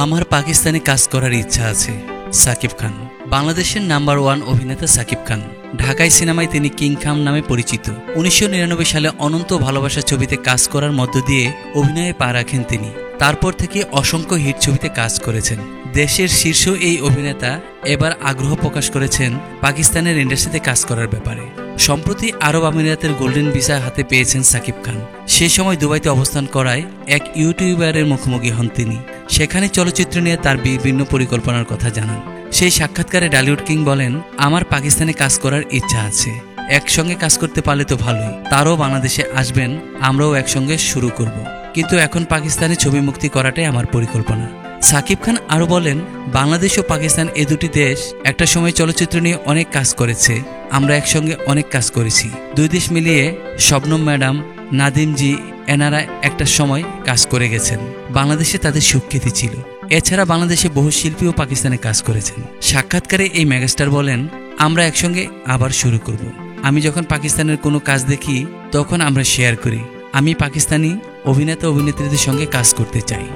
আমার পাকিস্তানে কাজ করার ইচ্ছা আছে। সাকিব খান বাংলাদেশের নাম্বার 1 অভিনেতা সাকিব খান। ঢাকাই সিনেমায় তিনি কিং খান নামে পরিচিত। 1999 সালে অনন্ত ভালোবাসা ছবিতে কাজ করার মধ্য দিয়ে অভিনয়ে পা রাখেন তিনি। তারপর থেকে অসংখ্য হিট ছবিতে কাজ করেছেন। দেশের শীর্ষ এই অভিনেতা এবার আগ্রহ প্রকাশ করেছেন পাকিস্তানের ইন্ডাস্ট্রিতে কাজ করার ব্যাপারে। সম্প্রতি আরব আমিরাতের গোল্ডেন ভিসা হাতে পেয়েছেন সাকিব খান। সে সময় দুবাইতে অবস্থান করায় এক ইউটিউবারের মুখোমুখি হন তিনি। সেখানে চলচ্চিত্র নিয়ে তার বিভিন্ন পরিকল্পনার কথা জানান। সেই সাক্ষাৎকারে ঢালিউড কিং বলেন, আমার পাকিস্তানে কাজ করার ইচ্ছা আছে, একসঙ্গে কাজ করতে পারলে তো ভালোই। তারও বাংলাদেশে আসবেন, আমরাও একসঙ্গে শুরু করব। কিন্তু এখন পাকিস্তানে ছবি মুক্তি করাটাই আমার পরিকল্পনা। সাকিব খান আরও বলেন, বাংলাদেশ ও পাকিস্তান এ দুটি দেশ একটা সময় চলচ্চিত্র নিয়ে অনেক কাজ করেছে। আমরা একসঙ্গে অনেক কাজ করেছি। দুই দেশ মিলিয়ে শবনম ম্যাডাম, নাদিমজি এনারা একটা সময় কাজ করে গেছেন। বাংলাদেশে তাদের সুখ্যাতি ছিল। এছাড়া বাংলাদেশে বহু শিল্পীও পাকিস্তানে কাজ করেছেন। সাক্ষাৎকারে এই মেগাস্টার বলেন, আমরা একসঙ্গে আবার শুরু করব। আমি যখন পাকিস্তানের কোনো কাজ দেখি তখন আমরা শেয়ার করি। আমি পাকিস্তানি অভিনেতা অভিনেত্রীদের সঙ্গে কাজ করতে চাই।